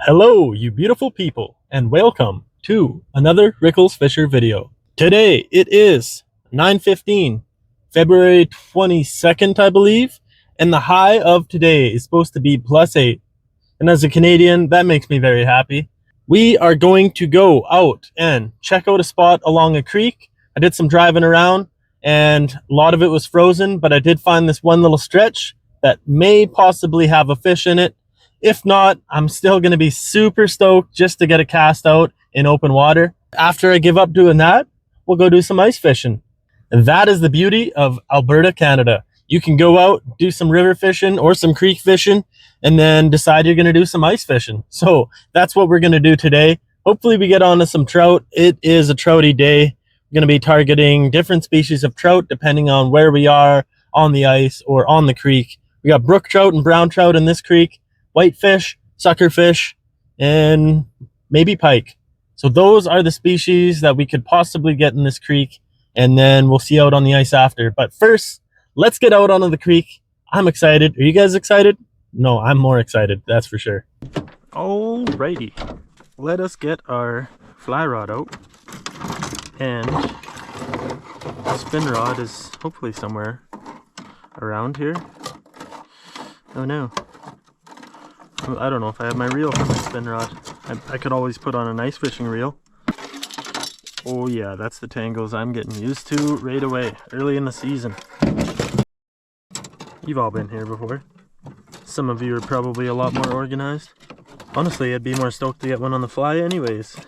Hello, you beautiful people, and welcome to another Rickles Fisher video. Today it is 9:15, February 22nd, I believe, and the high of today is supposed to be +8. And as a Canadian, that makes me very happy. We are going to go out and check out a spot along a creek. I did some driving around, and a lot of it was frozen, but I did find this one little stretch that may possibly have a fish in it. If not, I'm still going to be super stoked just to get a cast out in open water. After I give up doing that, we'll go do some ice fishing. That is the beauty of Alberta, Canada. You can go out, do some river fishing or some creek fishing, and then decide you're going to do some ice fishing. So that's what we're going to do today. Hopefully we get onto some trout. It is a trouty day. We're going to be targeting different species of trout depending on where we are on the ice or on the creek. We got brook trout and brown trout in this creek, whitefish, suckerfish, and maybe pike. So those are the species that we could possibly get in this creek, and then we'll see out on the ice after. But first, let's get out onto the creek. I'm excited. Are you guys excited? No, I'm more excited, that's for sure. Alrighty, let us get our fly rod out, and the spin rod is hopefully somewhere around here. Oh no, I don't know if I have my reel for my spin rod. I could always put on an ice fishing reel. Oh yeah, that's the tangles I'm getting used to right away, early in the season. You've all been here before. Some of you are probably a lot more organized. Honestly, I'd be more stoked to get one on the fly anyways.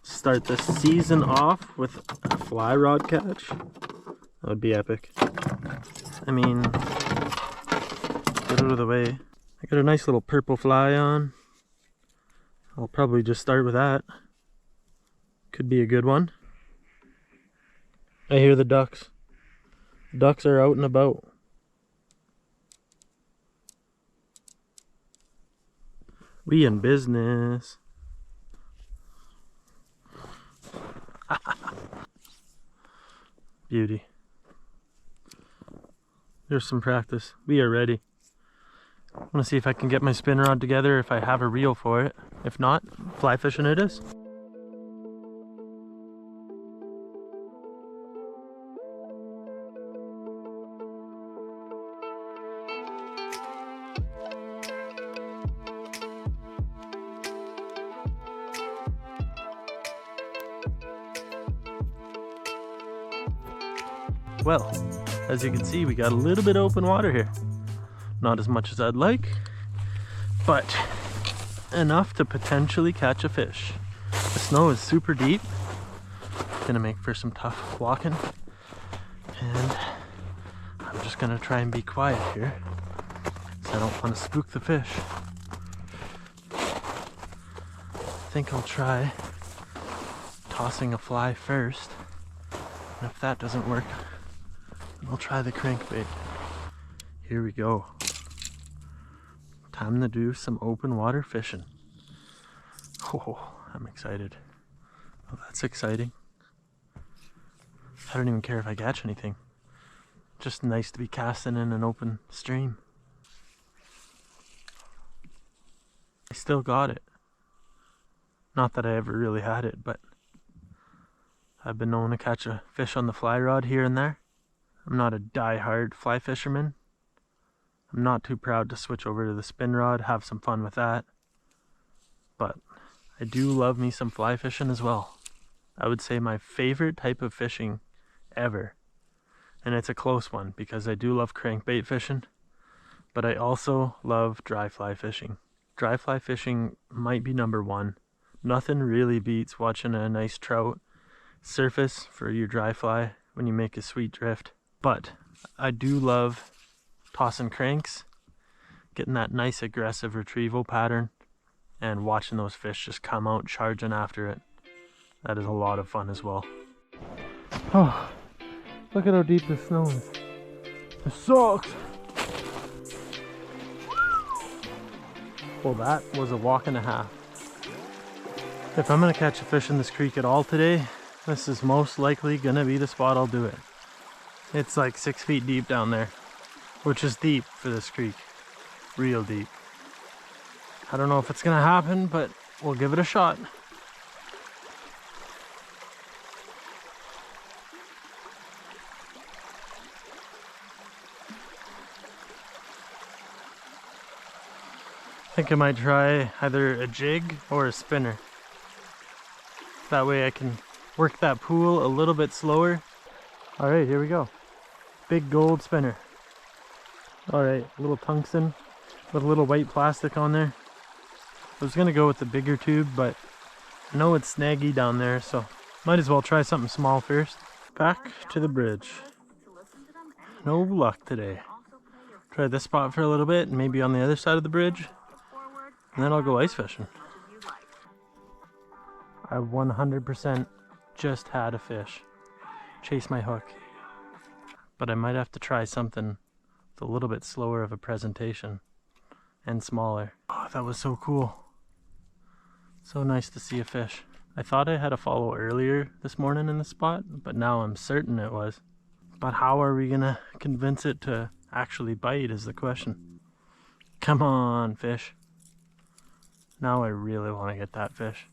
Start the season off with a fly rod catch. That would be epic. I mean, get out of the way. I got a nice little purple fly on. I'll probably just start with that. Could be a good one. I hear the ducks. Ducks are out and about. We in business. Beauty. There's some practice. We are ready. I want to see if I can get my spin rod together, if I have a reel for it. If not, fly fishing it is. Well, as you can see, we got a little bit of open water here. Not as much as I'd like, but enough to potentially catch a fish. The snow is super deep. Gonna make for some tough walking, and I'm just gonna try and be quiet here because I don't want to spook the fish. I think I'll try tossing a fly first, and if that doesn't work, I'll try the crankbait. Here we go. Time to do some open water fishing. Oh, I'm excited. Oh, that's exciting. I don't even care if I catch anything. Just nice to be casting in an open stream. I still got it. Not that I ever really had it, but I've been known to catch a fish on the fly rod here and there. I'm not a die-hard fly fisherman. I'm not too proud to switch over to the spin rod, have some fun with that. But I do love me some fly fishing as well. I would say my favorite type of fishing ever. And it's a close one because I do love crankbait fishing, but I also love dry fly fishing. Dry fly fishing might be number one. Nothing really beats watching a nice trout surface for your dry fly when you make a sweet drift. But I do love tossing cranks, getting that nice aggressive retrieval pattern, and watching those fish just come out charging after it. That is a lot of fun as well. Oh, look at how deep the snow is. It sucks. Well, that was a walk and a half. If I'm gonna catch a fish in this creek at all today, this is most likely gonna be the spot I'll do it. It's like 6 feet deep down there, which is deep for this creek. Real deep. I don't know if it's gonna happen, but we'll give it a shot. I think I might try either a jig or a spinner. That way I can work that pool a little bit slower. All right, here we go. Big gold spinner. All right, a little tungsten with a little white plastic on there. I was gonna go with the bigger tube, but I know it's snaggy down there, so might as well try something small first. Back to the bridge. No luck today. Try this spot for a little bit, and maybe on the other side of the bridge, and then I'll go ice fishing. I 100% just had a fish chase my hook, but I might have to try something with a little bit slower of a presentation and smaller. Oh, that was so cool. So nice to see a fish. I thought I had a follow earlier this morning in the spot, but now I'm certain it was. But how are we gonna convince it to actually bite is the question. Come on, fish. Now I really want to get that fish.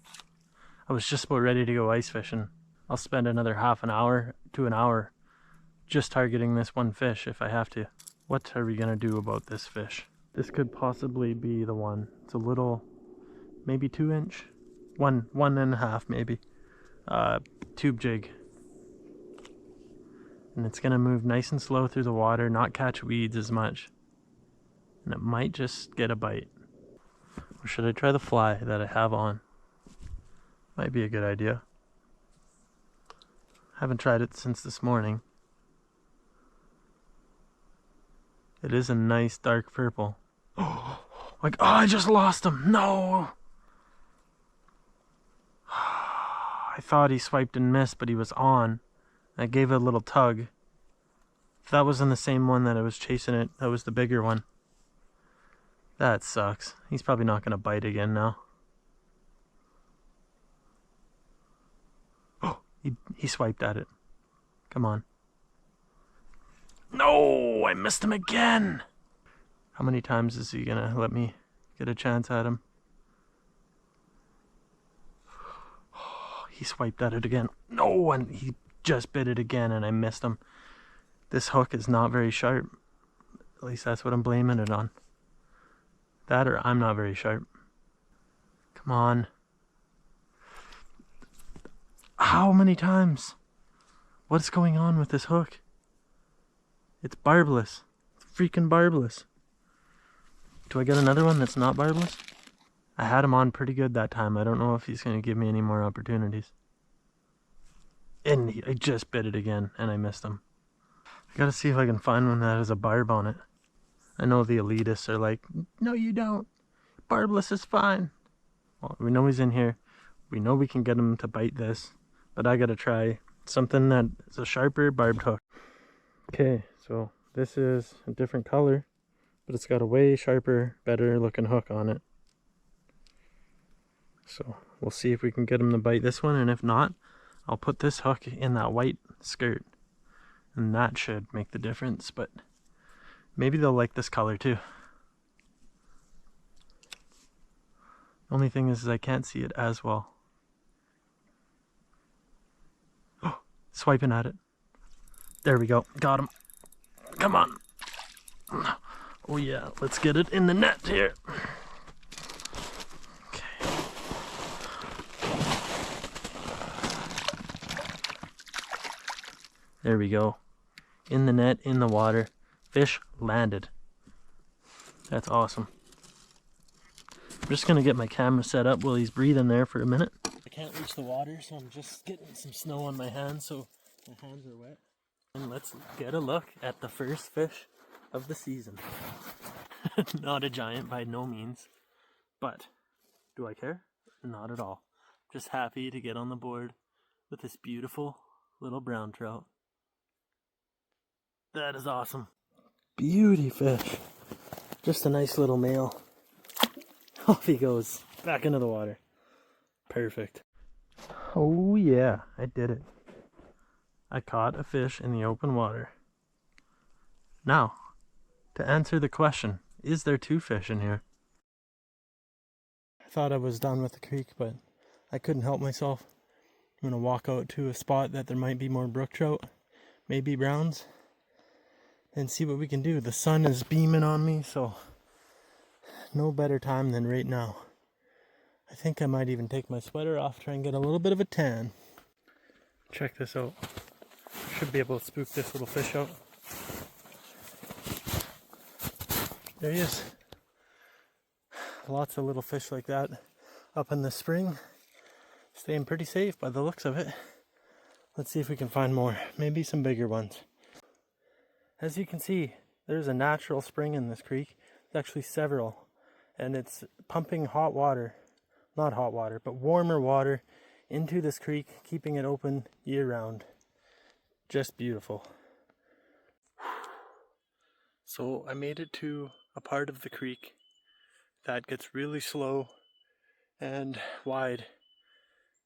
I was just about ready to go ice fishing. I'll spend another half an hour to an hour just targeting this one fish if I have to. What are we gonna do about this fish? This could possibly be the one. It's a little, maybe 2-inch, one and a half maybe, tube jig. And it's gonna move nice and slow through the water, not catch weeds as much. And it might just get a bite. Or should I try the fly that I have on? Might be a good idea. Haven't tried it since this morning. It is a nice dark purple. Oh, like, oh, I just lost him. No! I thought he swiped and missed, but he was on. I gave it a little tug. If that wasn't the same one that I was chasing it, that was the bigger one. That sucks. He's probably not going to bite again now. Oh, he swiped at it. Come on. No, I missed him again. How many times is he going to let me get a chance at him? Oh, he swiped at it again. No, and he just bit it again and I missed him. This hook is not very sharp. At least that's what I'm blaming it on. That or I'm not very sharp. Come on. How many times? What's going on with this hook? It's barbless. It's freaking barbless. Do I get another one that's not barbless? I had him on pretty good that time. I don't know if he's going to give me any more opportunities. And I just bit it again and I missed him. I gotta see if I can find one that has a barb on it. I know the elitists are like, no you don't. Barbless is fine. Well, we know he's in here. We know we can get him to bite this. But I gotta try something that is a sharper barbed hook. Okay, so this is a different color, but it's got a way sharper, better looking hook on it. So we'll see if we can get him to bite this one, and if not, I'll put this hook in that white skirt. And that should make the difference, but maybe they'll like this color too. Only thing is I can't see it as well. Oh, swiping at it. There we go. Got him. Come on. Oh yeah, let's get it in the net here. Okay. There we go. In the net, in the water. Fish landed. That's awesome. I'm just gonna get my camera set up while he's breathing there for a minute. I can't reach the water, so I'm just getting some snow on my hands so my hands are wet. And let's get a look at the first fish of the season. Not a giant by no means, but do I care? Not at all. Just happy to get on the board with this beautiful little brown trout. That is awesome. Beauty fish. Just a nice little male. Off he goes, back into the water. Perfect. Oh yeah, I did it. I caught a fish in the open water. Now, to answer the question, is there two fish in here? I thought I was done with the creek, but I couldn't help myself. I'm gonna walk out to a spot that there might be more brook trout, maybe browns, and see what we can do. The sun is beaming on me, so no better time than right now. I think I might even take my sweater off, try and get a little bit of a tan. Check this out. Should be able to spook this little fish out. There he is. Lots of little fish like that up in the spring. Staying pretty safe by the looks of it. Let's see if we can find more. Maybe some bigger ones. As you can see, there's a natural spring in this creek. There's actually several. And it's pumping hot water. Not hot water, but warmer water into this creek, keeping it open year round. Just beautiful. So I made it to a part of the creek that gets really slow and wide,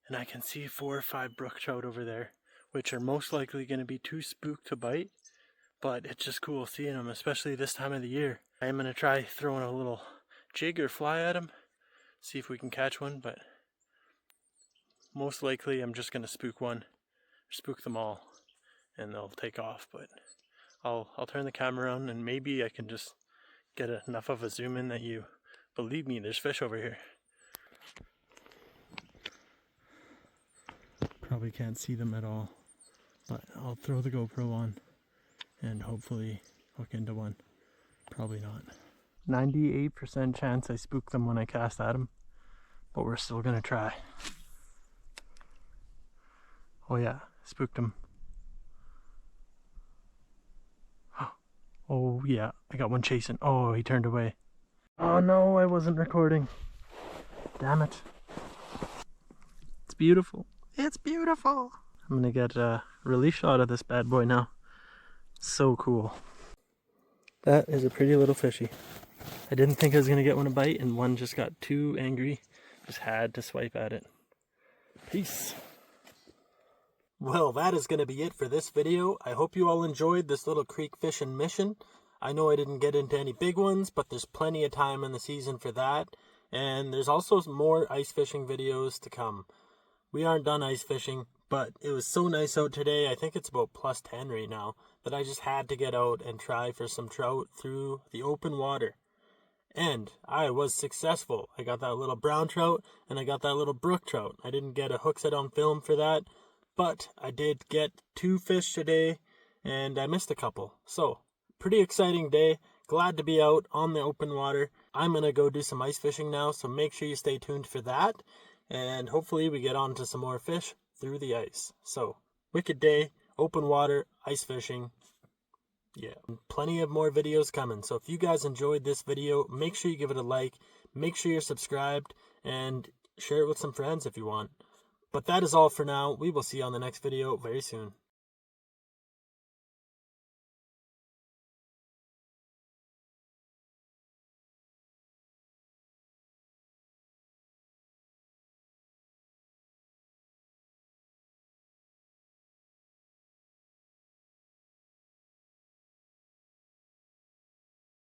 and I can see 4 or 5 brook trout over there, which are most likely going to be too spooked to bite, but it's just cool seeing them, especially this time of the year. I am going to try throwing a little jig or fly at them, see if we can catch one, but most likely I'm just going to spook one, spook them all, and they'll take off. But I'll turn the camera on, and maybe I can just get enough of a zoom in that you believe me, there's fish over here. Probably can't see them at all, but I'll throw the GoPro on and hopefully hook into one. Probably not. 98% chance I spook them when I cast at them, but we're still gonna try. Oh yeah, spooked him. Oh yeah, I got one chasing. Oh, he turned away. Oh no, I wasn't recording. Damn it. It's beautiful. It's beautiful. I'm gonna get a release shot of this bad boy now. So cool. That is a pretty little fishy. I didn't think I was gonna get one to bite, and one just got too angry. Just had to swipe at it. Peace. Well, that is going to be it for this video. I hope you all enjoyed this little creek fishing mission. I know I didn't get into any big ones, but there's plenty of time in the season for that. And there's also more ice fishing videos to come. We aren't done ice fishing, but it was so nice out today. I think it's about plus 10 right now, that I just had to get out and try for some trout through the open water. And I was successful. I got that little brown trout and I got that little brook trout. I didn't get a hook set on film for that, but I did get 2 fish today and I missed a couple. So, pretty exciting day. Glad to be out on the open water. I'm going to go do some ice fishing now, so make sure you stay tuned for that. And hopefully we get on to some more fish through the ice. So, wicked day, open water, ice fishing. Yeah, plenty of more videos coming. So if you guys enjoyed this video, make sure you give it a like, make sure you're subscribed, and share it with some friends if you want. But that is all for now. We will see you on the next video very soon.